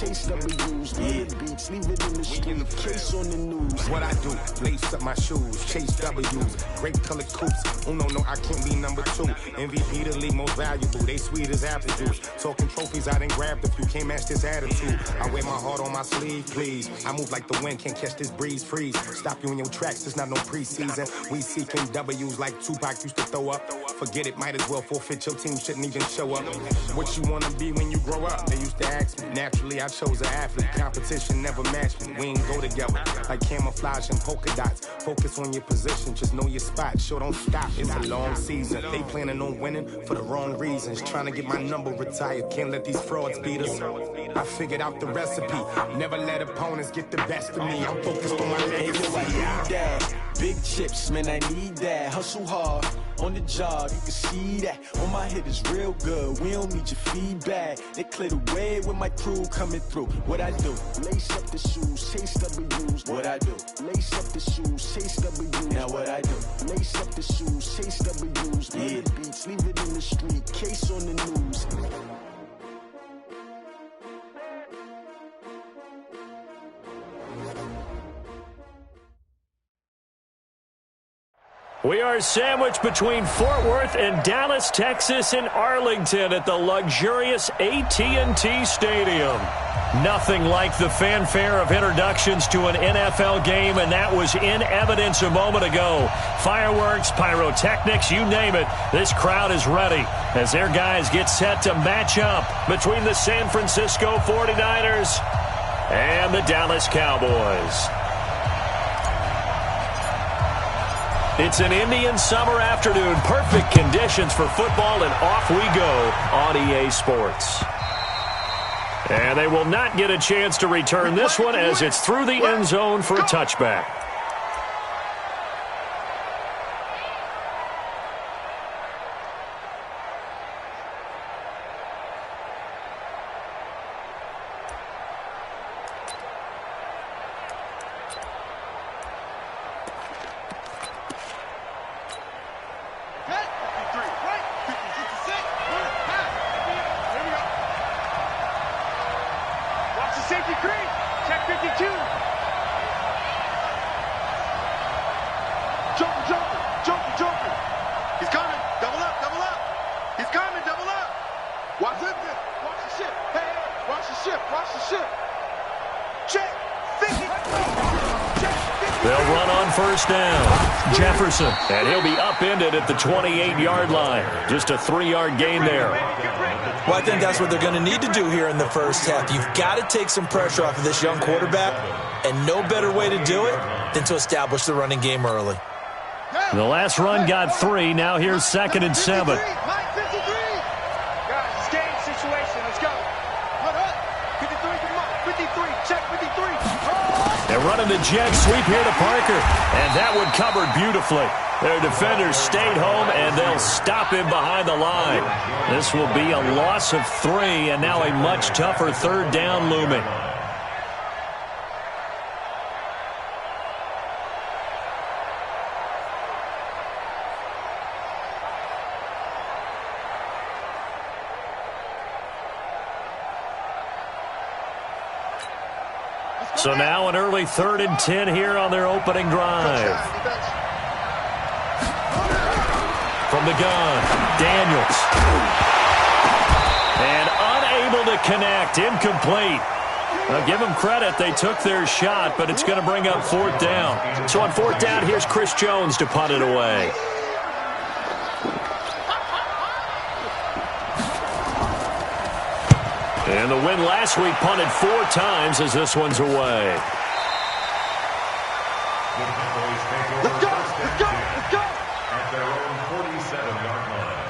chase W's, beats, leave it in the street, case on the news. What I do, lace up my shoes, chase W's, grape colored coops. No, I can't be number 2. MVP the league most valuable, they sweet as apple juice. Talking trophies, I done grabbed a few, can't match this attitude. I wear my heart on my sleeve, please. I move like the wind, can't catch this breeze, freeze. Stop you in your tracks, it's not no preseason. We seeking W's like Tupac used to throw up. Forget it, might as well forfeit, your team shouldn't even show up. What you wanna be when you grow up? They used to ask me. Naturally, I chose an athlete. Competition never matched me. We ain't go together like camouflage and polka dots. Focus on your position, just know your spot. Sure, don't stop. It's a long season. They planning on winning for the wrong reasons. Trying to get my number retired. Can't let these frauds beat us. I figured out the recipe. Never let opponents get the best of me. I'm focused on my legacy. I need that. Big chips, man, I need that. Hustle hard. On the job, you can see that. On my head is real good. We don't need your feedback. They clear the way with my crew coming through. What I do? Lace up the shoes, chase W's. What I do? Lace up the shoes, chase W's. Now what I do? Lace up the shoes, chase W's. Beats, leave it in the street, case on the news. We are sandwiched between Fort Worth and Dallas, Texas, and Arlington at the luxurious AT&T Stadium. Nothing like the fanfare of introductions to an NFL game, and that was in evidence a moment ago. Fireworks, pyrotechnics, you name it. This crowd is ready as their guys get set to match up between the San Francisco 49ers and the Dallas Cowboys. It's an Indian summer afternoon. Perfect conditions for football, and off we go on EA Sports. And they will not get a chance to return this one as it's through the end zone for a touchback. They'll run on first down. Jefferson, and he'll be upended at the 28-yard line. Just a 3-yard gain there. Well, I think that's what they're going to need to do here in the first half. You've got to take some pressure off of this young quarterback, and no better way to do it than to establish the running game early. The last run got 3. Now here's 2nd and 7. They're running the jet sweep here to Parker, and that one covered beautifully. Their defenders stayed home, and they'll stop him behind the line. This will be a loss of 3, and now a much tougher 3rd down looming. So now an early 3rd and 10 here on their opening drive. From the gun, Daniels. And unable to connect, incomplete. Now give them credit, they took their shot, but it's going to bring up 4th down. So on 4th down, here's Chris Jones to punt it away. And the win last week punted 4 times as this one's away. Let's go, let's go, let's go. At their own 47-yard line.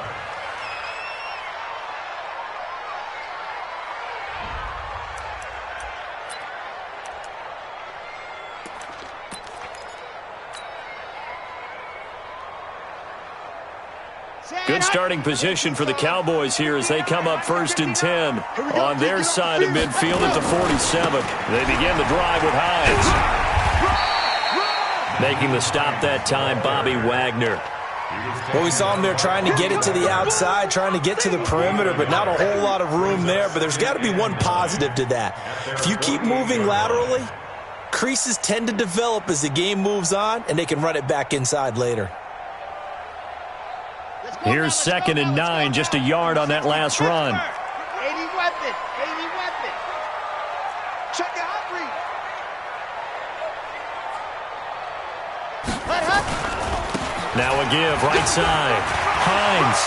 Good starting position for the Cowboys here as they come up 1st and 10 on their side of midfield at the 47. They begin the drive with Hines. Making the stop that time, Bobby Wagner. Well, we saw him there trying to get it to the outside, trying to get to the perimeter, but not a whole lot of room there. But there's got to be one positive to that. If you keep moving laterally, creases tend to develop as the game moves on, and they can run it back inside later. Here's 2nd and 9, just a yard on that last run. 80 weapon, 80 weapon. Check it out, Reed. Now a give, right side. Hines.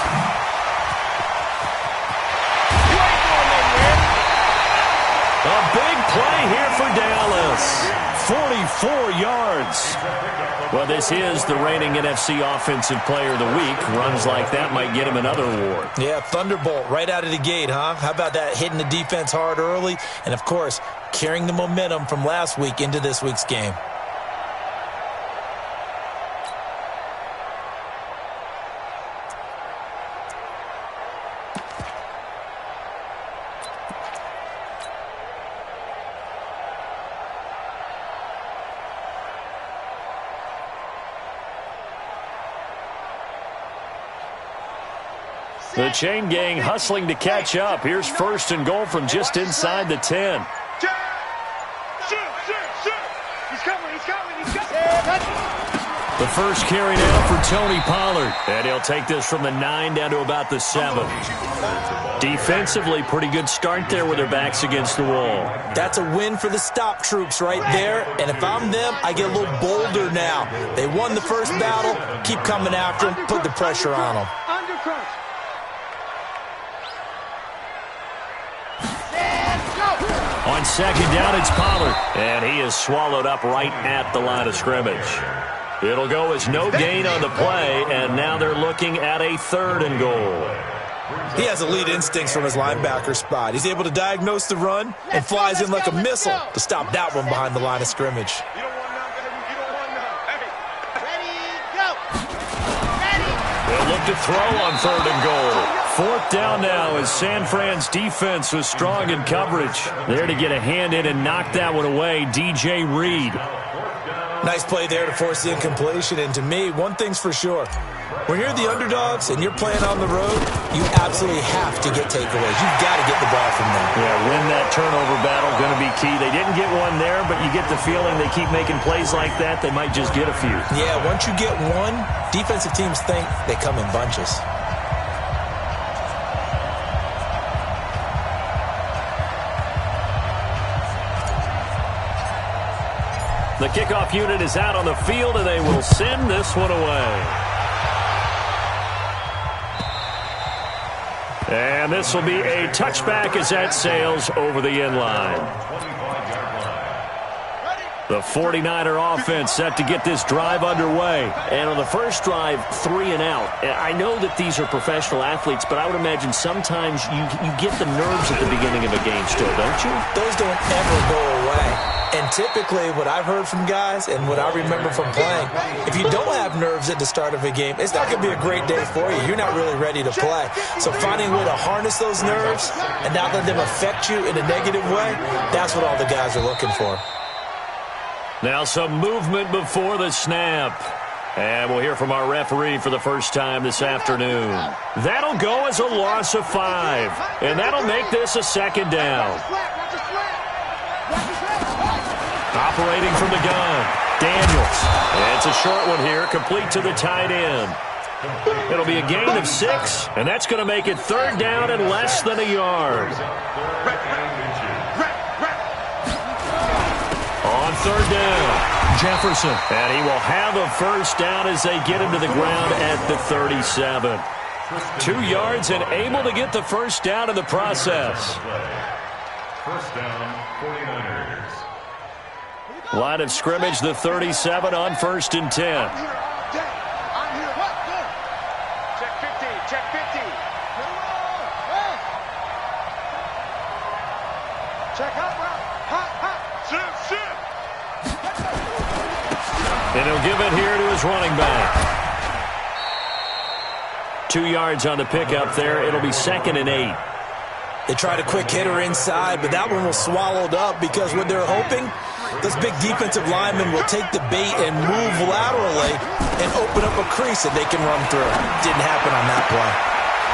A big play here for Dallas. 44 yards. Well, this is the reigning NFC Offensive Player of the Week. Runs like that might get him another award. Yeah, thunderbolt right out of the gate, huh? How about that, hitting the defense hard early? And, of course, carrying the momentum from last week into this week's game. The chain gang hustling to catch up. Here's 1st and goal from just inside the 10. He's coming. The first carry now for Tony Pollard. And he'll take this from the 9 down to about the 7. Defensively, pretty good start there with their backs against the wall. That's a win for the stop troops right there. And if I'm them, I get a little bolder now. They won the first battle. Keep coming after them. Put the pressure on them. On 2nd down, it's Pollard. And he is swallowed up right at the line of scrimmage. It'll go as no gain on the play, and now they're looking at a 3rd and goal. He has elite instincts from his linebacker spot. He's able to diagnose the run and flies in like a missile to stop that one behind the line of scrimmage. You don't want none, baby. You don't want none. Hey. Ready, go. Ready. They'll look to throw on 3rd and goal. 4th down now as San Fran's defense was strong in coverage. There to get a hand in and knock that one away, DJ Reed. Nice play there to force the incompletion. And to me, one thing's for sure. When you're the underdogs and you're playing on the road, you absolutely have to get takeaways. You've got to get the ball from them. Yeah, win that turnover battle, going to be key. They didn't get one there, but you get the feeling they keep making plays like that, they might just get a few. Yeah, once you get one, defensive teams think they come in bunches. The kickoff unit is out on the field, and they will send this one away. And this will be a touchback as that sails over the end line. The 49er offense set to get this drive underway. And on the first drive, 3 and out. I know that these are professional athletes, but I would imagine sometimes you get the nerves at the beginning of a game still, don't you? Those don't ever go away. And typically what I've heard from guys and what I remember from playing, if you don't have nerves at the start of a game, it's not going to be a great day for you. You're not really ready to play. So finding a way to harness those nerves and not let them affect you in a negative way, that's what all the guys are looking for. Now some movement before the snap. And we'll hear from our referee for the first time this afternoon. That'll go as a loss of 5. And that'll make this a 2nd down. Operating from the gun, Daniels. And it's a short one here, complete to the tight end. It'll be a gain of 6, and that's going to make it 3rd down and less than a yard. On 3rd down, Jefferson. And he will have a first down as they get him to the ground at the 37. 2 yards and able to get the first down in the process. First down, 49ers. Line of scrimmage, the 37 on 1st and 10. I'm here. What? Go. Check 50. Check 50. Check out, bro. Hot. And he'll give it here to his running back. 2 yards on the pickup there. It'll be 2nd and 8. They tried a quick hitter inside, but that one was swallowed up because what they're hoping Those big defensive linemen will take the bait and move laterally and open up a crease that they can run through. Didn't happen on that play.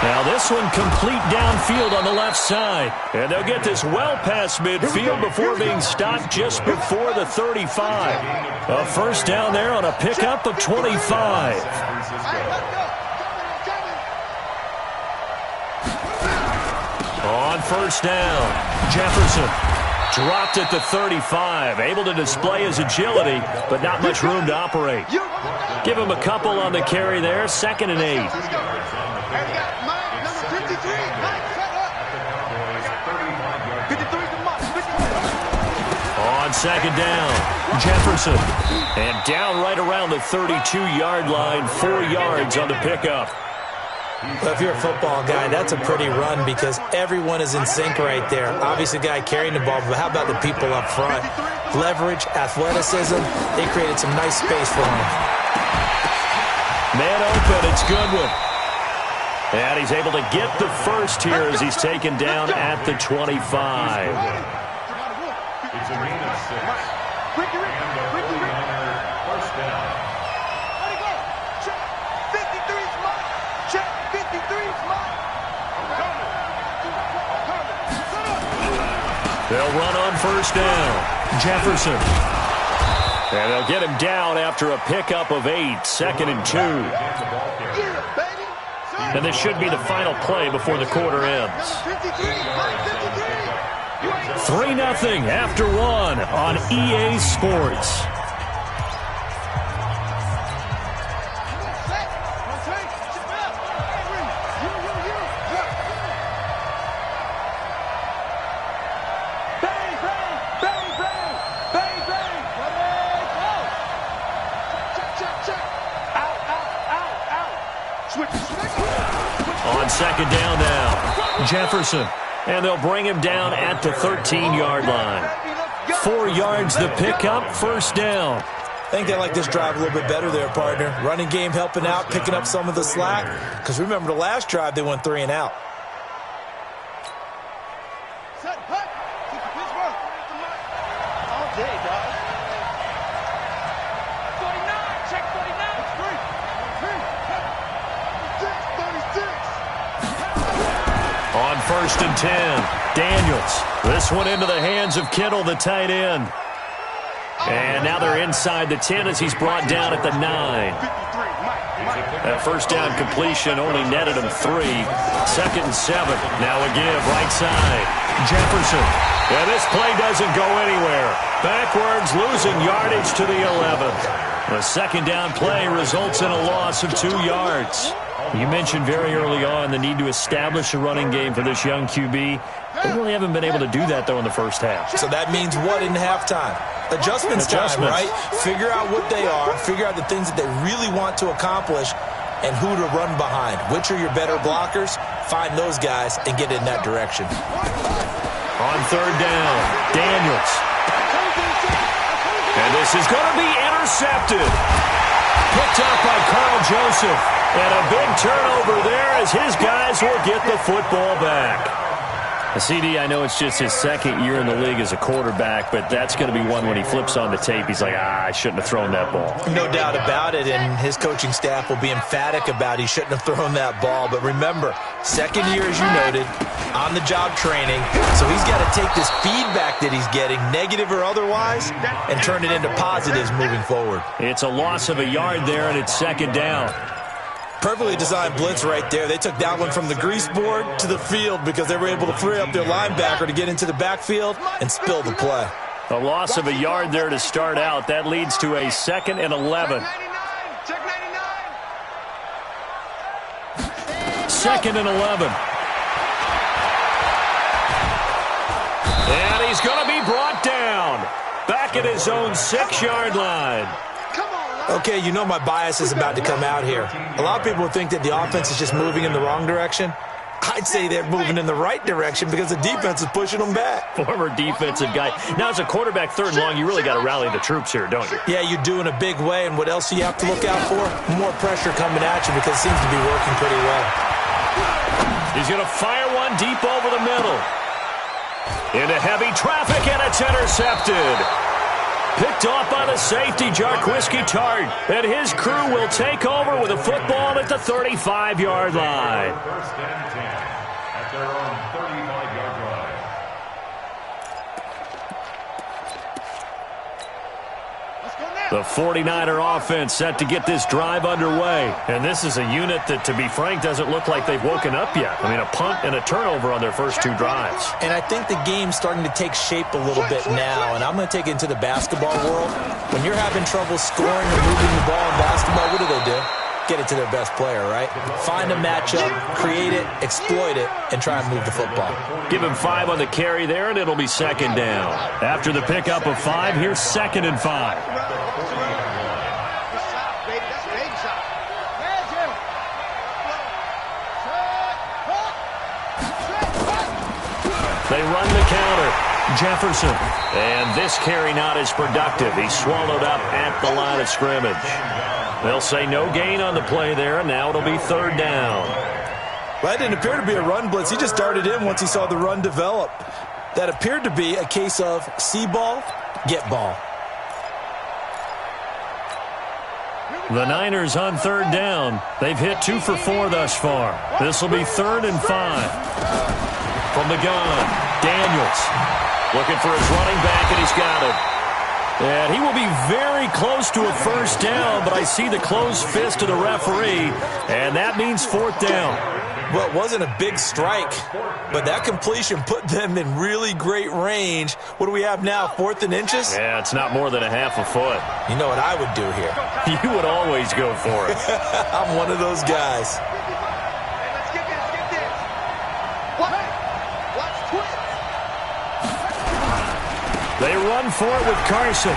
Now this one complete downfield on the left side. And they'll get this well past midfield before being stopped just before the 35. A first down there on a pickup of 25. On first down, Jefferson dropped at the 35, able to display his agility, but not much room to operate. Give him a couple on the carry there, 2nd and 8. On 2nd down, Jefferson. And down right around the 32-yard line, 4 yards on the pickup. Well, if you're a football guy, that's a pretty run because everyone is in sync right there. Obviously, the guy carrying the ball, but how about the people up front? Leverage, athleticism, they created some nice space for him. Man open, it's Goodwin. And he's able to get the first here as he's taken down at the 25. It's a gain of 6. First down. They'll run on first down. Jefferson. And they'll get him down after a pickup of 8, 2nd and 2. And this should be the final play before the quarter ends. 3-0 after 1 on EA Sports. On 2nd down now, Jefferson. And they'll bring him down at the 13-yard line. 4 yards the pickup, first down. I think they like this drive a little bit better there, partner. Running game helping out, picking up some of the slack. Because remember, the last drive, they went 3 and out. On 1st and 10, Daniels. This one into the hands of Kittle, the tight end. And now they're inside the 10 as he's brought down at the 9. That first down completion only netted him 3. 2nd and 7. Now a give, right side. Jefferson. Yeah, this play doesn't go anywhere. Backwards, losing yardage to the 11th. The 2nd down play results in a loss of 2 yards. You mentioned very early on the need to establish a running game for this young QB. They really haven't been able to do that, though, in the first half. So that means what in halftime? Adjustments time, right? Figure out what they are, figure out the things that they really want to accomplish, and who to run behind. Which are your better blockers? Find those guys and get in that direction. On 3rd down, Daniels. And this is going to be intercepted. Picked up by Carl Joseph. And a big turnover there as his guys will get the football back. CD, I know it's just his 2nd year in the league as a quarterback, but that's going to be one when he flips on the tape. He's like, I shouldn't have thrown that ball. No doubt about it, and his coaching staff will be emphatic about he shouldn't have thrown that ball. But remember, 2nd year, as you noted, on-the-job training, so he's got to take this feedback that he's getting, negative or otherwise, and turn it into positives moving forward. It's a loss of a yard there, and it's 2nd down. Perfectly designed blitz right there. They took that one from the grease board to the field because they were able to free up their linebacker to get into the backfield and spill the play. A loss of a yard there to start out. That leads to a 2nd and 11. 2nd and 11. And he's going to be brought down. Back at his own 6-yard line. Okay, you know my bias is about to come out here. A lot of people think that the offense is just moving in the wrong direction. I'd say they're moving in the right direction because the defense is pushing them back. Former defensive guy. Now, as a quarterback, 3rd and long, you really got to rally the troops here, don't you? Yeah, you do in a big way. And what else do you have to look out for? More pressure coming at you because it seems to be working pretty well. He's going to fire one deep over the middle. Into heavy traffic, and it's intercepted. Picked off by the safety, Jarquiski Tart. And his crew will take over with a football at the 35-yard line. First and 10 at their own 35-yard line. The 49er offense set to get this drive underway. And this is a unit that, to be frank, doesn't look like they've woken up yet. I mean, a punt and a turnover on their first two drives. And I think the game's starting to take shape a little bit now. And I'm going to take it into the basketball world. When you're having trouble scoring or moving the ball in basketball, what do? Get it to their best player, right? Find a matchup, create it, exploit it, and try and move the football. Give him 5 on the carry there, and it'll be second down. After the pickup of 5, here's 2nd and 5. They run the counter. Jefferson. And this carry not as productive. He's swallowed up at the line of scrimmage. They'll say no gain on the play there, and now it'll be 3rd down. Well, that didn't appear to be a run blitz. He just darted in once he saw the run develop. That appeared to be a case of see ball, get ball. The Niners on 3rd down. They've hit 2 for 4 thus far. This will be 3rd and 5. From the gun, Daniels looking for his running back, and he's got it. And he will be very close to a first down, but I see the closed fist of the referee, and that means 4th down. Well, it wasn't a big strike, but that completion put them in really great range. What do we have now, 4th and inches? Yeah, it's not more than a half a foot. You know what I would do here? You would always go for it. I'm one of those guys. They run for it with Carson.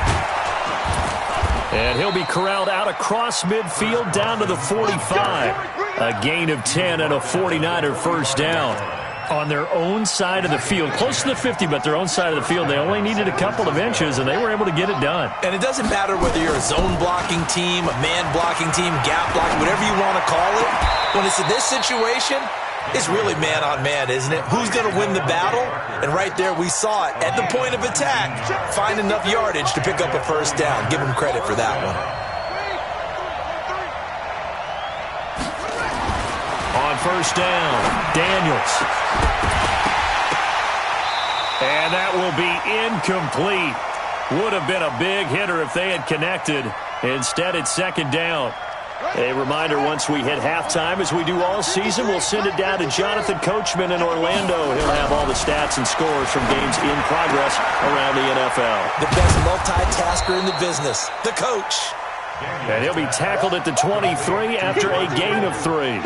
And he'll be corralled out across midfield down to the 45. A gain of 10 and a 49er first down. On their own side of the field. Close to the 50, but their own side of the field. They only needed a couple of inches, and they were able to get it done. And it doesn't matter whether you're a zone blocking team, a man blocking team, gap blocking, whatever you want to call it. When it's in this situation, it's really man-on-man, isn't it? Who's going to win the battle? And right there, we saw it. At the point of attack, find enough yardage to pick up a first down. Give them credit for that one. On first down, Daniels. And that will be incomplete. Would have been a big hitter if they had connected. Instead, it's 2nd down. A reminder, once we hit halftime, as we do all season, we'll send it down to Jonathan Coachman in Orlando. He'll have all the stats and scores from games in progress around the NFL. The best multitasker in the business, the coach. And he'll be tackled at the 23 after a gain of 3.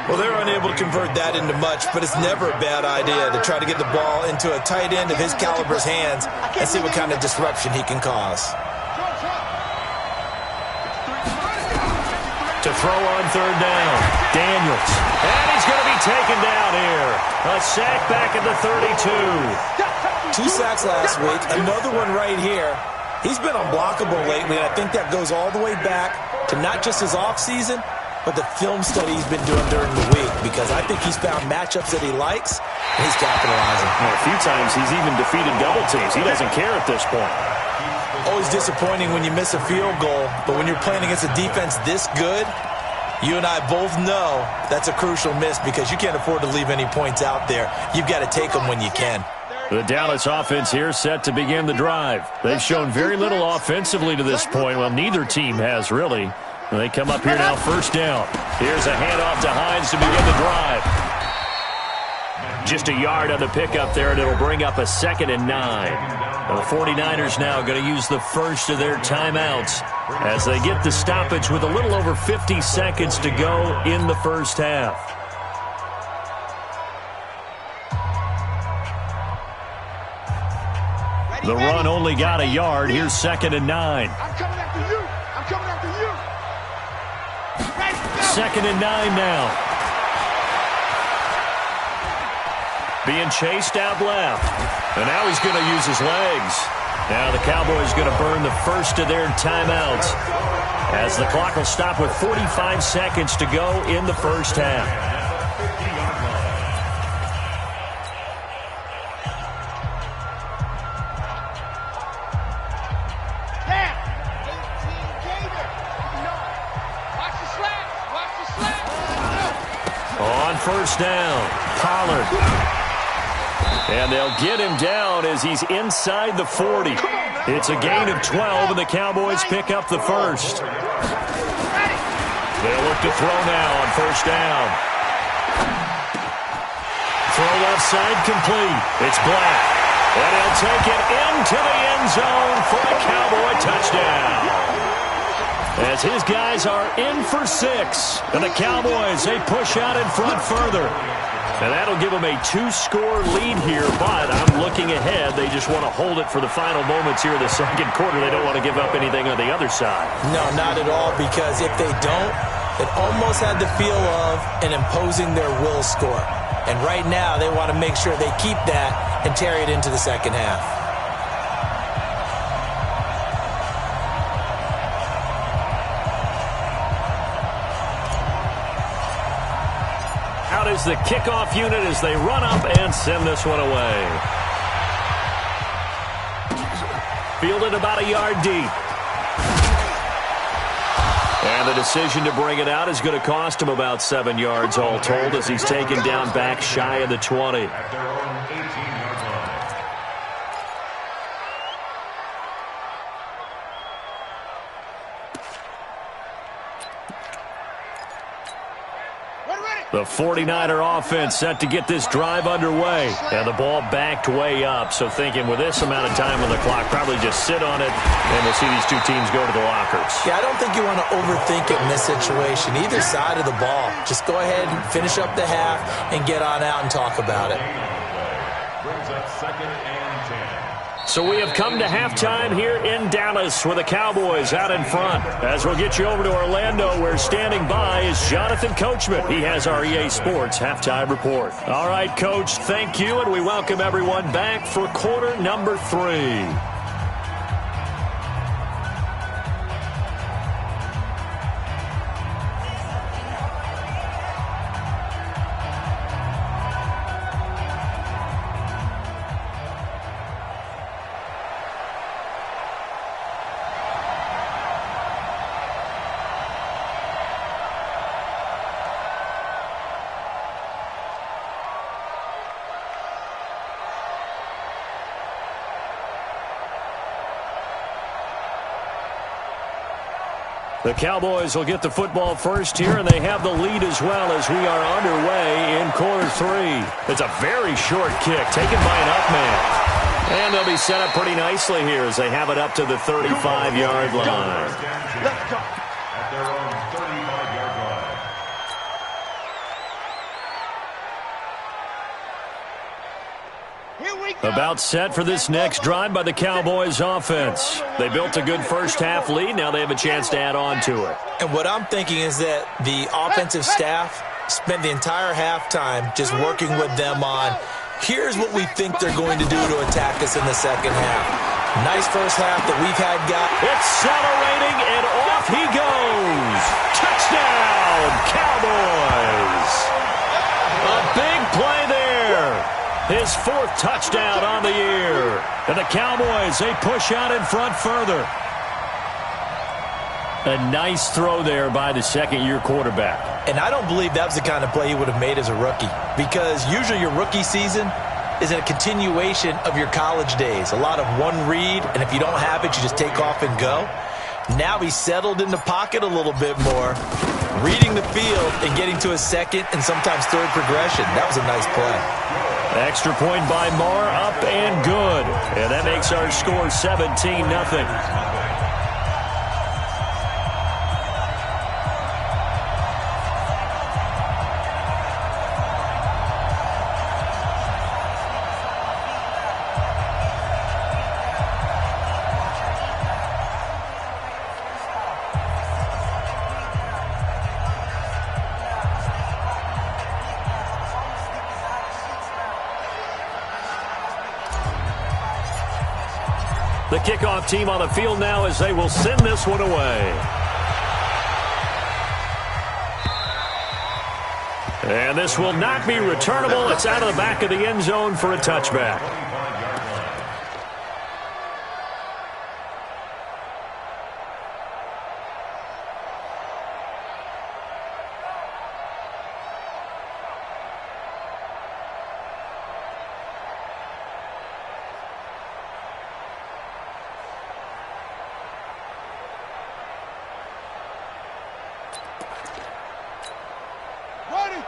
Well, they're unable to convert that into much, but it's never a bad idea to try to get the ball into a tight end of his caliber's hands and see what kind of disruption he can cause. To throw on 3rd down, Daniels. And he's going to be taken down here. A sack back at the 32. 2 sacks last week, another one right here. He's been unblockable lately, and I think that goes all the way back to not just his offseason, but the film study he's been doing during the week, because I think he's found matchups that he likes, and he's capitalizing. Well, a few times he's even defeated double teams. He doesn't care at this point. Always disappointing when you miss a field goal, but when you're playing against a defense this good, you and I both know that's a crucial miss because you can't afford to leave any points out there. You've got to take them when you can. The Dallas offense here set to begin the drive. They've shown very little offensively to this point. Well, neither team has really. They come up here now, first down. Here's a handoff to Hines to begin the drive. Just a yard on the pickup there, and it'll bring up a 2nd and 9. The 49ers now going to use the first of their timeouts as they get the stoppage with a little over 50 seconds to go in the first half. The run only got a yard. Here's 2nd and 9. I'm coming after you. I'm coming after you. 2nd and 9 now. Being chased out left. And now he's going to use his legs. Now the Cowboys going to burn the first of their timeouts as the clock will stop with 45 seconds to go in the first half. first down. Pollard. And they'll get him down as he's inside the 40. It's a gain of 12, and the Cowboys pick up the first. They'll look to throw now on first down. Throw left side complete. It's Black. And he'll take it into the end zone for a Cowboy touchdown. As his guys are in for 6. And the Cowboys, they push out in front further. And that'll give them a 2-score lead here, but I'm looking ahead. They just want to hold it for the final moments here in the second quarter. They don't want to give up anything on the other side. No, not at all, because if they don't, it almost had the feel of an imposing their will score. And right now, they want to make sure they keep that and carry it into the second half. Out is the kickoff unit as they run up and send this one away. Fielded about a yard deep. And the decision to bring it out is going to cost him about 7 yards all told as he's taken down back shy of the 20. At their own 18-yard line. The 49er offense set to get this drive underway. And the ball backed way up. So thinking with this amount of time on the clock, probably just sit on it, and we'll see these two teams go to the lockers. Yeah, I don't think you want to overthink it in this situation. Either side of the ball. Just go ahead and finish up the half and get on out and talk about it. Brings up 2nd and 10. So we have come to halftime here in Dallas with the Cowboys out in front. As we'll get you over to Orlando, where standing by is Jonathan Coachman. He has our EA Sports halftime report. All right, Coach, thank you, and we welcome everyone back for quarter number 3. The Cowboys will get the football first here, and they have the lead as well as we are underway in quarter 3. It's a very short kick taken by an up man. And they'll be set up pretty nicely here as they have it up to the 35-yard line. Let's go. At their own 35-yard line. About set for this next drive by the Cowboys offense. They built a good first half lead. Now they have a chance to add on to it. And what I'm thinking is that the offensive staff spent the entire halftime just working with them on, here's what we think they're going to do to attack us in the second half. Nice first half that we've had. Accelerating, and off he goes. Touchdown, Cowboys. A big play there. His 4th touchdown on the year. And the Cowboys, they push out in front further. A nice throw there by the second-year quarterback. And I don't believe that was the kind of play he would have made as a rookie, because usually your rookie season is a continuation of your college days. A lot of one read, and if you don't have it, you just take off and go. Now he's settled in the pocket a little bit more, reading the field and getting to a second and sometimes third progression. That was a nice play. Extra point by Marr, up and good. And that makes our score 17-0. The kickoff team on the field now as they will send this one away. And this will not be returnable. It's out of the back of the end zone for a touchback.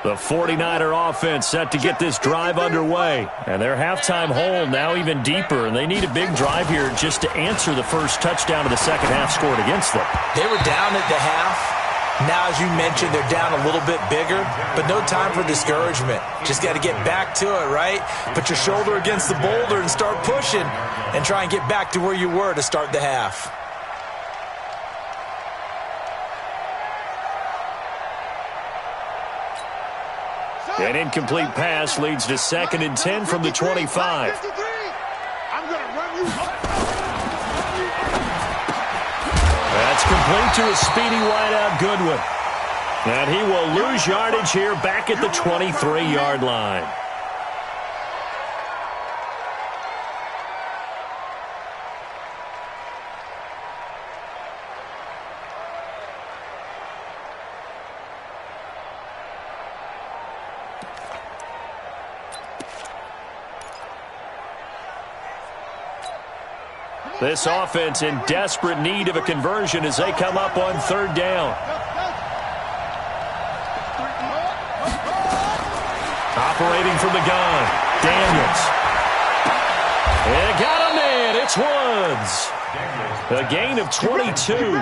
The 49er offense set to get this drive underway. And their halftime hole now even deeper, and they need a big drive here just to answer the first touchdown of the second half scored against them. They were down at the half. Now, as you mentioned, they're down a little bit bigger, but no time for discouragement. Just got to get back to it, right? Put your shoulder against the boulder and start pushing and try and get back to where you were to start the half. An incomplete pass leads to 2nd and 10 from the 25. That's complete to a speedy wideout Goodwin. And he will lose yardage here back at the 23-yard line. This offense in desperate need of a conversion as they come up on 3rd down. Operating from the gun, Daniels. And got a man. It's Woods. A gain of 22.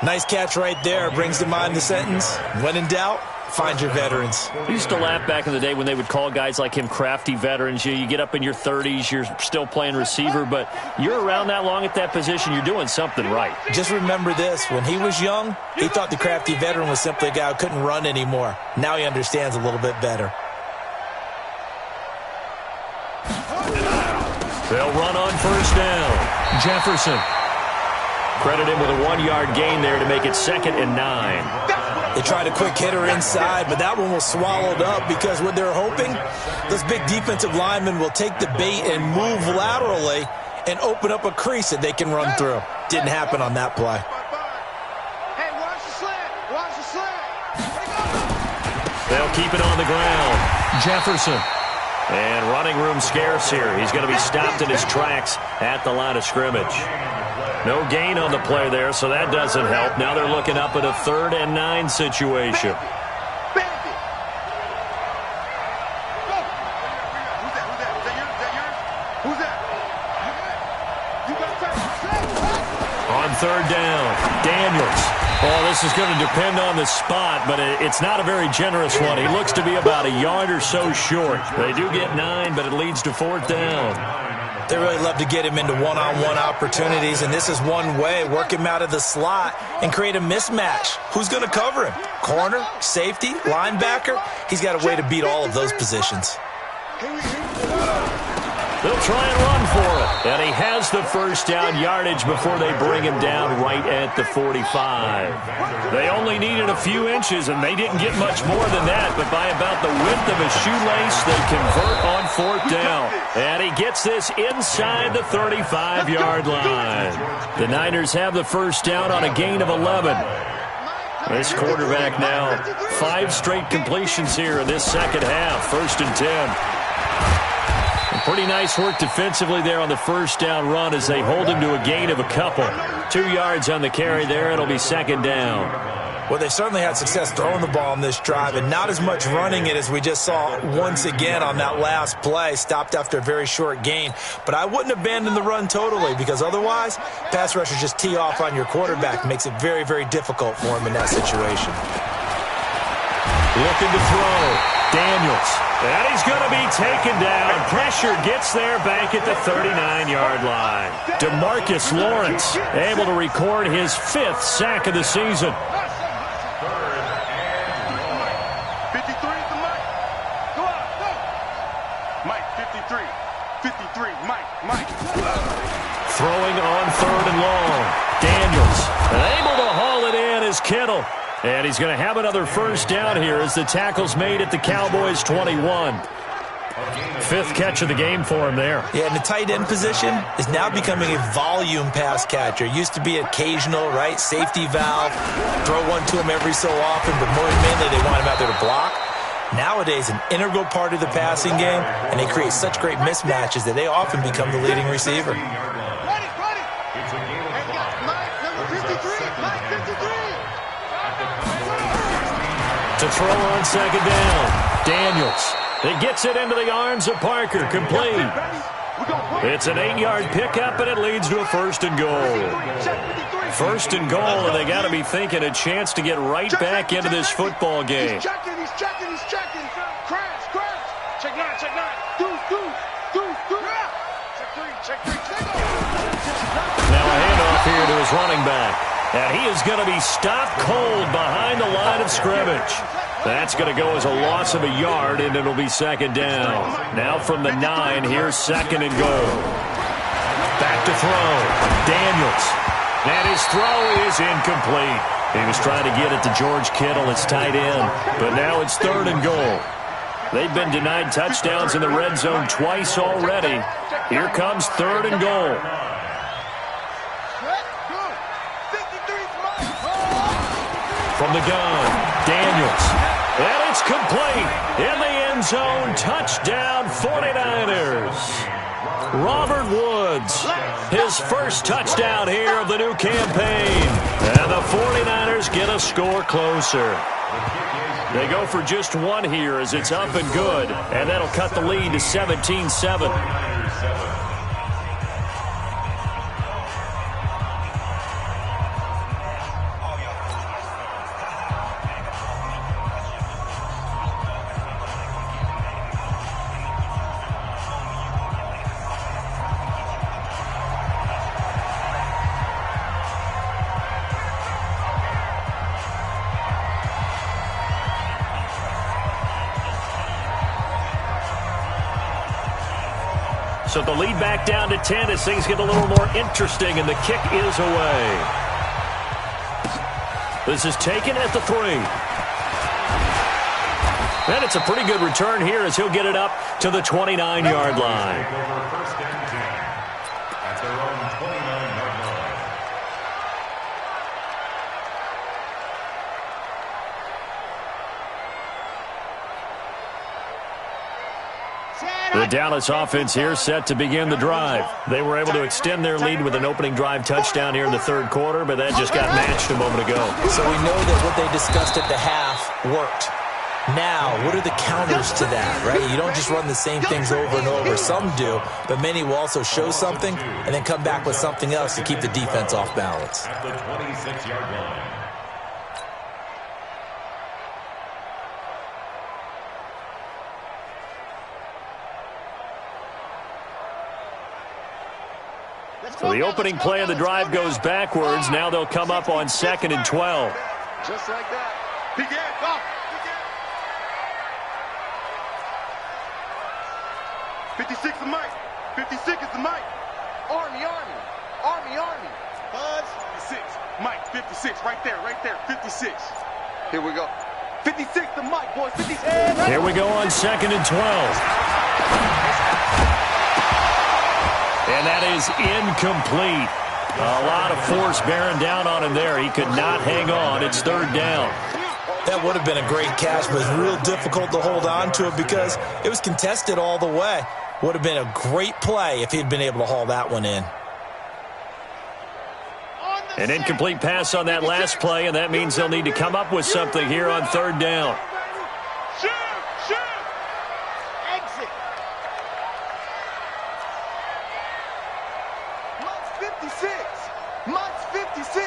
Nice catch right there. Brings to mind the sentence, when in doubt, find your veterans. I used to laugh back in the day when they would call guys like him crafty veterans. You get up in your 30s, you're still playing receiver, but you're around that long at that position, you're doing something right. Just remember this. When he was young, he thought the crafty veteran was simply a guy who couldn't run anymore. Now he understands a little bit better. They'll run on 1st down. Jefferson. Credit him with a 1-yard gain there to make it 2nd and 9. They tried a quick hitter inside, but that one was swallowed up because what they're hoping, those big defensive linemen will take the bait and move laterally and open up a crease that they can run through. Didn't happen on that play. Hey, watch the slant. Watch the slant. They'll keep it on the ground. Jefferson. And running room scarce here. He's going to be stopped in his tracks at the line of scrimmage. No gain on the play there, so that doesn't help. Now they're looking up at a 3rd and 9 situation. On 3rd down, Daniels. Oh, this is going to depend on the spot, but it's not a very generous one. He looks to be about a yard or so short. They do get 9, but it leads to 4th down. They really love to get him into one-on-one opportunities, and this is one way. Work him out of the slot and create a mismatch. Who's going to cover him? Corner, safety, linebacker? He's got a way to beat all of those positions. They'll try and run for it. And he has the 1st down yardage before they bring him down right at the 45. They only needed a few inches, and they didn't get much more than that. But by about the width of a shoelace, they convert on 4th down. And he gets this inside the 35-yard line. The Niners have the 1st down on a gain of 11. This quarterback now, 5 straight completions here in this second half. 1st and 10. Pretty nice work defensively there on the 1st down run as they hold him to a gain of a couple. 2 yards on the carry there. It'll be 2nd down. Well, they certainly had success throwing the ball in this drive, and not as much running it as we just saw once again on that last play. Stopped after a very short gain. But I wouldn't abandon the run totally, because otherwise, pass rushers just tee off on your quarterback. Makes it very, very difficult for him in that situation. Looking to throw. Daniels. And he's going to be taken down. Pressure gets there back at the 39-yard line. DeMarcus Lawrence able to record his 5th sack of the season. 53 is the Mike. Go out, go. Mike, 53. 53, Mike. Throwing on 3rd and long. Daniels. And able to haul it in is Kittle. And he's going to have another 1st down here as the tackle's made at the Cowboys' 21. 5th catch of the game for him there. Yeah, and the tight end position is now becoming a volume pass catcher. Used to be occasional, right? Safety valve. Throw one to him every so often, but more mainly they want him out there to block. Nowadays, an integral part of the passing game, and they create such great mismatches that they often become the leading receiver. Ready. Hey, Mike, number 53. Mike, 53. To throw on second down. Daniels. He gets it into the arms of Parker. Complete. It's an 8-yard pickup, and it leads to a first and goal. First and goal, and they got to be thinking a chance to get right back into this football game. He's checking. Crash. Check 9. Deuce. Check 3. Now a handoff here to his running back. And he is going to be stopped cold behind the line of scrimmage. That's going to go as a loss of a yard, and it'll be second down. Now from the 9, here's second and goal. Back to throw. Daniels. And his throw is incomplete. He was trying to get it to George Kittle, his tight end. But now it's third and goal. They've been denied touchdowns in the red zone twice already. Here comes third and goal. From the gun, Daniels. And it's complete. In the end zone, touchdown 49ers. Robert Woods, his first touchdown here of the new campaign. And the 49ers get a score closer. They go for just one here as it's up and good. And that'll cut the lead to 17-7. So the lead back down to 10 as things get a little more interesting, and the kick is away. This is taken at the 3. And it's a pretty good return here as he'll get it up to the 29-yard line. At their own 29-yard line. The Dallas offense here set to begin the drive. They were able to extend their lead with an opening drive touchdown here in the third quarter, but that just got matched a moment ago. So we know that what they discussed at the half worked. Now, what are the counters to that, right? You don't just run the same things over and over. Some do, but many will also show something and then come back with something else to keep the defense off balance. At the 26-yard line. So the opening play of the drive goes backwards. Now they'll come up on second and 12. Just like that. Begin. Go. 56 is Mike. 56 is the Mike. Army. Buzz. 56. Mike, 56. Right there. 56. Here we go. 56 the Mike, boys. 56. Here we go on second and 12. And that is incomplete. A lot of force bearing down on him there. He could not hang on. It's third down. That would have been a great catch, but it's real difficult to hold on to it because it was contested all the way. Would have been a great play if he'd been able to haul that one in. An incomplete pass on that last play, and that means they'll need to come up with something here on third down. Exit. Mike's 56.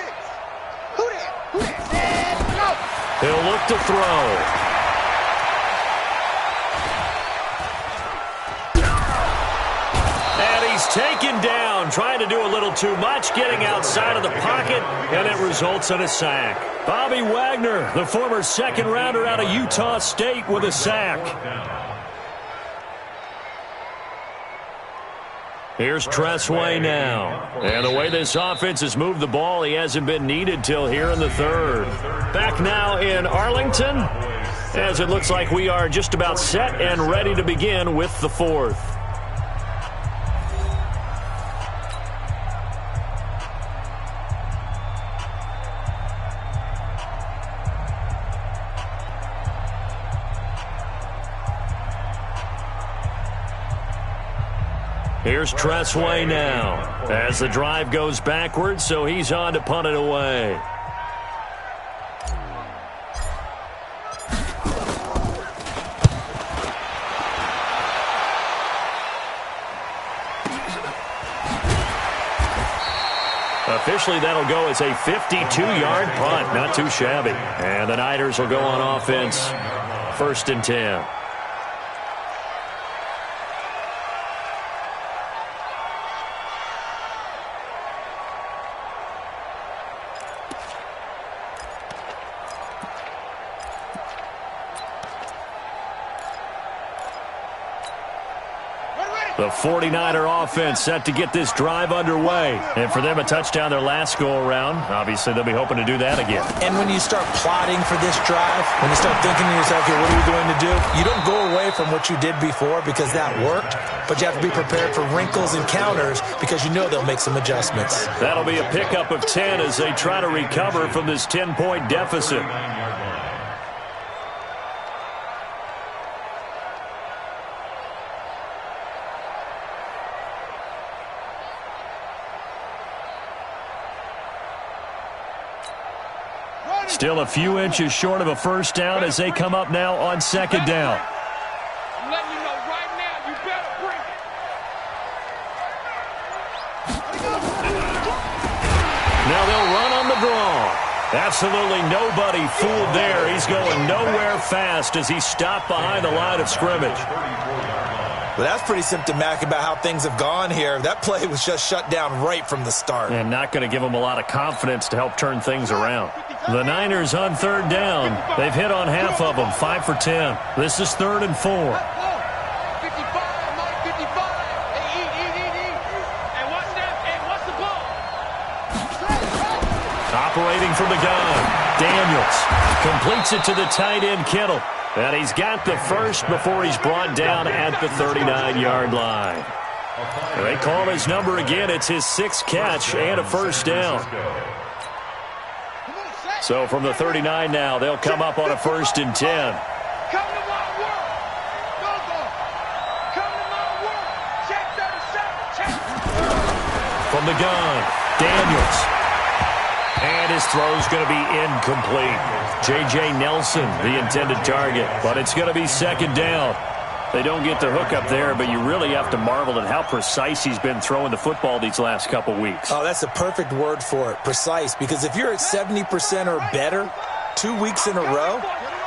Who that? No. He'll look to throw. And he's taken down, trying to do a little too much, getting outside of the pocket, and it results in a sack. Bobby Wagner, the former second rounder out of Utah State, with a sack. Here's Tressway now. And the way this offense has moved the ball, he hasn't been needed till here in the third. Back now in Arlington, as it looks like we are just about set and ready to begin with the fourth. Here's Tressway now as the drive goes backwards, so he's on to punt it away. Officially, that'll go as a 52-yard punt. Not too shabby. And the Niners will go on offense. 1st and 10. The 49er offense set to get this drive underway. And for them, a touchdown their last go-around. Obviously, they'll be hoping to do that again. And when you start plotting for this drive, when you start thinking to yourself, okay, what are we going to do? You don't go away from what you did before because that worked, but you have to be prepared for wrinkles and counters because you know they'll make some adjustments. That'll be a pickup of 10 as they try to recover from this 10-point deficit. Still a few inches short of a first down as they come up now on 2nd down. I'm letting you know right now, you better bring it. Now they'll run on the draw. Absolutely nobody fooled there. He's going nowhere fast as he stopped behind the line of scrimmage. Well, that's pretty symptomatic about how things have gone here. That play was just shut down right from the start. And not going to give them a lot of confidence to help turn things around. The Niners on 3rd down. They've hit on half of them, 5 for 10. This is 3rd and 4. 55, Mike, 55. Hey, and watch that, and watch the ball. Operating from the gun, Daniels completes it to the tight end, Kittle. And he's got the first before he's brought down at the 39-yard line. They call his number again. It's his 6th catch and a first down. So from the 39 now, they'll come up on a 1st and 10. Come to my work. Go. Come to my work. Check 37. Check. From the gun, Daniels. And his throw's going to be incomplete. J.J. Nelson, the intended target. But it's going to be 2nd down. They don't get the hook up there, but you really have to marvel at how precise he's been throwing the football these last couple weeks. Oh, that's a perfect word for it, precise. Because if you're at 70% or better 2 weeks in a row,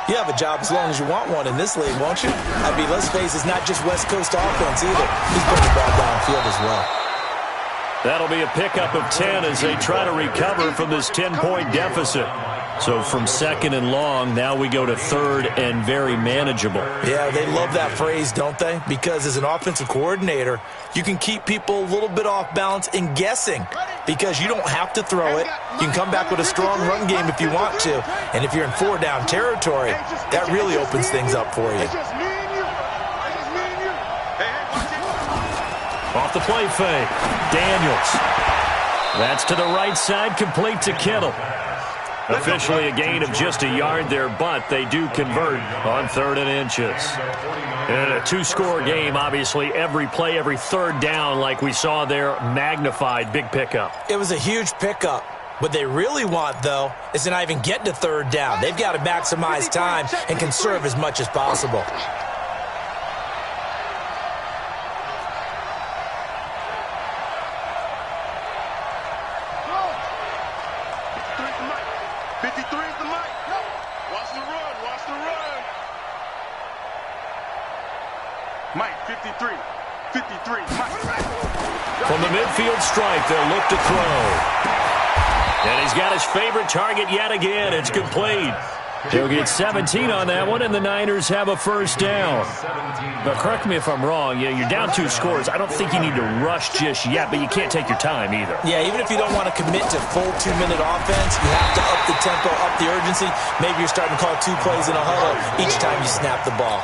you have a job as long as you want one in this league, won't you? I mean, let's face it, it's not just West Coast offense either. He's putting the ball downfield as well. That'll be a pickup of 10 as they try to recover from this 10-point deficit. So from 2nd and long, now we go to 3rd and very manageable. Yeah, they love that phrase, don't they? Because as an offensive coordinator, you can keep people a little bit off balance and guessing because you don't have to throw it. You can come back with a strong run game if you want to. And if you're in 4-down territory, that really opens things up for you. Off the play fake, Daniels. That's to the right side, complete to Kittle. Officially a gain of just a yard there, but they do convert on 3rd and inches. In a 2-score game, obviously, every play, every 3rd down, like we saw there, magnified, big pickup. It was a huge pickup. What they really want, though, is to not even get to 3rd down. They've got to maximize time and conserve as much as possible. From the midfield stripe, they'll look to throw. And he's got his favorite target yet again. It's complete. He'll get 17 on that one, and the Niners have a first down. But correct me if I'm wrong. You're down 2 scores. I don't think you need to rush just yet, but you can't take your time either. Yeah, even if you don't want to commit to full 2-minute offense, you have to up the tempo, up the urgency. Maybe you're starting to call 2 plays in a huddle each time you snap the ball.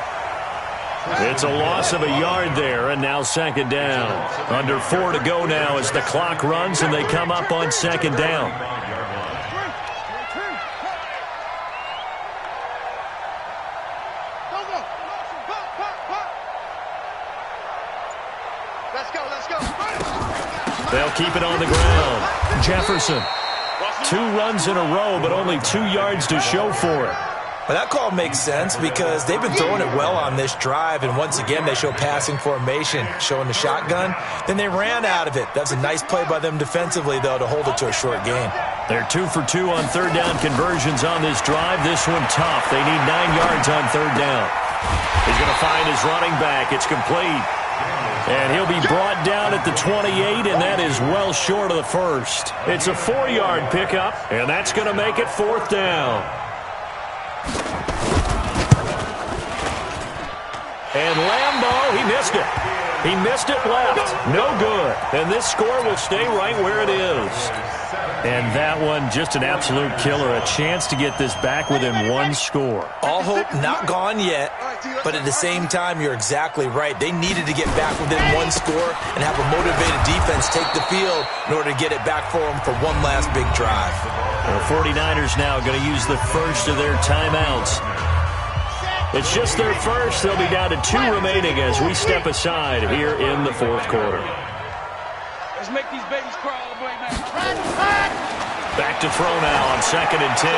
It's a loss of a yard there, and now 2nd down. Under 4 to go now as the clock runs, and they come up on 2nd down. They'll keep it on the ground. Jefferson. 2 runs in a row, but only 2 yards to show for it. Well, that call makes sense because they've been throwing it well on this drive, and once again they show passing formation, showing the shotgun. Then they ran out of it. That's a nice play by them defensively, though, to hold it to a short gain. They're 2 for 2 on third down conversions on this drive. This one tough. They need 9 yards on third down. He's going to find his running back. It's complete. And he'll be brought down at the 28, and that is well short of the first. It's a 4-yard pickup, and that's going to make it fourth down. And Lambeau, he missed it. He missed it left. No good. And this score will stay right where it is. And that one, just an absolute killer. A chance to get this back within one score. All hope not gone yet, but at the same time, you're exactly right. They needed to get back within one score and have a motivated defense take the field in order to get it back for them for one last big drive. The 49ers now going to use the first of their timeouts. It's just their first. They'll be down to 2 remaining as we step aside here in the fourth quarter. Let's make these babies cry all the way, man. Back to throw now on 2nd and 10.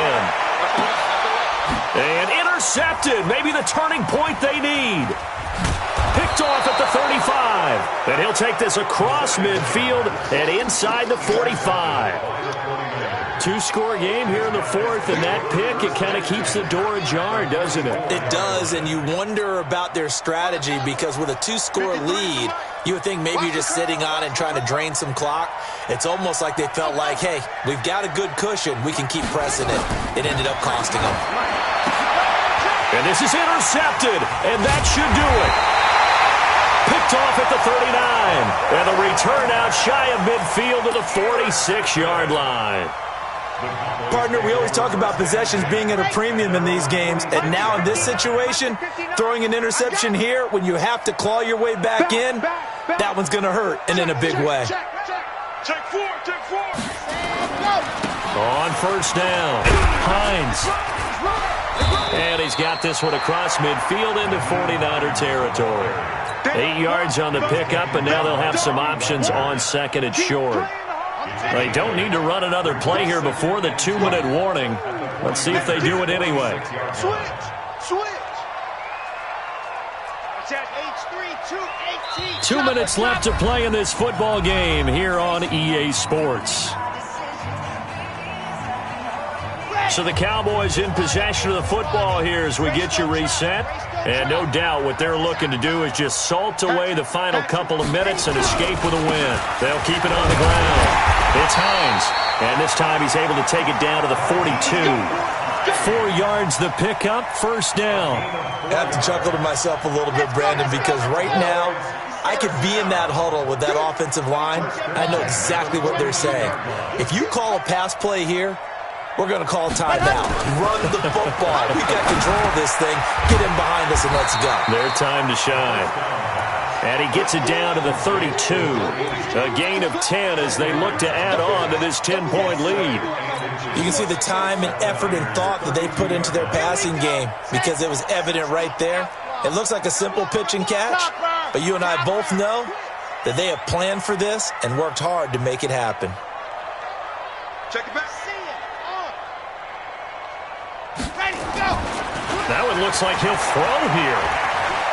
And intercepted. Maybe the turning point they need. Picked off at the 35. And he'll take this across midfield and inside the 45. 2-score game here in the fourth, and that pick, it kind of keeps the door ajar, doesn't it? It does, and you wonder about their strategy because with a 2-score lead, you would think maybe you're just sitting on it and trying to drain some clock. It's almost like they felt like, hey, we've got a good cushion. We can keep pressing it. It ended up costing them. And this is intercepted, and that should do it. Picked off at the 39, and the return out shy of midfield to the 46-yard line. Partner, we always talk about possessions being at a premium in these games, and now in this situation, throwing an interception here when you have to claw your way back in, that one's going to hurt, and in a big way. Check 4. On first down, Hines. And he's got this one across midfield into 49er territory. 8 yards on the pickup, and now they'll have some options on 2nd and short. They don't need to run another play here before the 2-minute warning. Let's see if they do it anyway. Switch. 2 minutes left to play in this football game here on EA Sports. So the Cowboys in possession of the football here as we get you reset. And no doubt what they're looking to do is just salt away the final couple of minutes and escape with a win. They'll keep it on the ground. It's Hines. And this time he's able to take it down to the 42. 4 yards the pickup, first down. I have to chuckle to myself a little bit, Brandon, because right now I could be in that huddle with that offensive line. I know exactly what they're saying. If you call a pass play here, we're going to call timeout. Run the football. We got control of this thing. Get in behind us and let's go. Their time to shine. And he gets it down to the 32. A gain of 10 as they look to add on to this 10-point lead. You can see the time and effort and thought that they put into their passing game because it was evident right there. It looks like a simple pitch and catch, but you and I both know that they have planned for this and worked hard to make it happen. Check it back. That one looks like he'll throw here.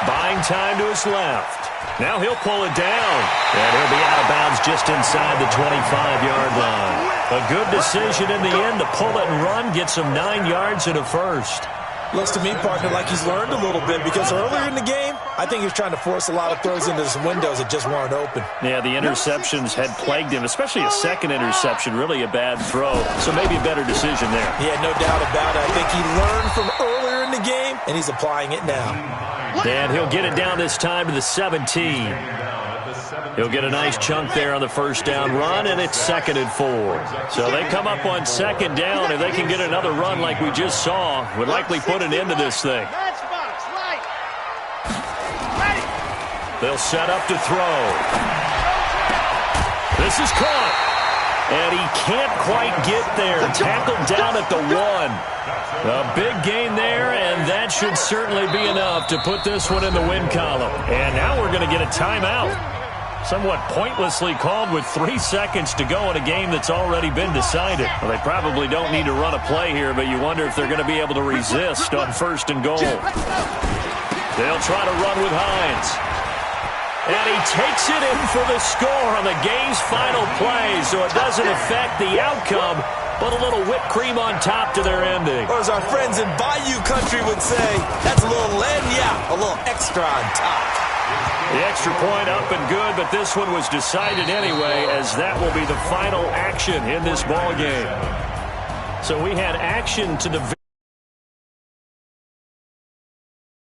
Buying time to his left. Now he'll pull it down. And he'll be out of bounds just inside the 25-yard line. A good decision in the end to pull it and run, get some 9 yards and a first. Looks to me, partner, like he's learned a little bit because earlier in the game, I think he was trying to force a lot of throws into some windows that just weren't open. Yeah, the interceptions had plagued him, especially a second interception, really a bad throw. So maybe a better decision there. Yeah, no doubt about it. I think he learned from earlier in the game, and he's applying it now. And he'll get it down this time to the 17. He'll get a nice chunk there on the first down run, and it's 2nd and 4. So they come up on 2nd down, and they can get another run like we just saw. Would likely put an end to this thing. They'll set up to throw. This is caught. And he can't quite get there. Tackled down at the 1. A big gain there, and that should certainly be enough to put this one in the win column. And now we're going to get a timeout. Somewhat pointlessly called with 3 seconds to go in a game that's already been decided. Well, they probably don't need to run a play here, but you wonder if they're going to be able to resist on 1st and goal. They'll try to run with Hines. And he takes it in for the score on the game's final play, so it doesn't affect the outcome, but a little whipped cream on top to their ending. Or as our friends in Bayou Country would say, that's a little lagniappe, a little extra on top. The extra point up and good, but this one was decided anyway, as that will be the final action in this ball game. So we had action to the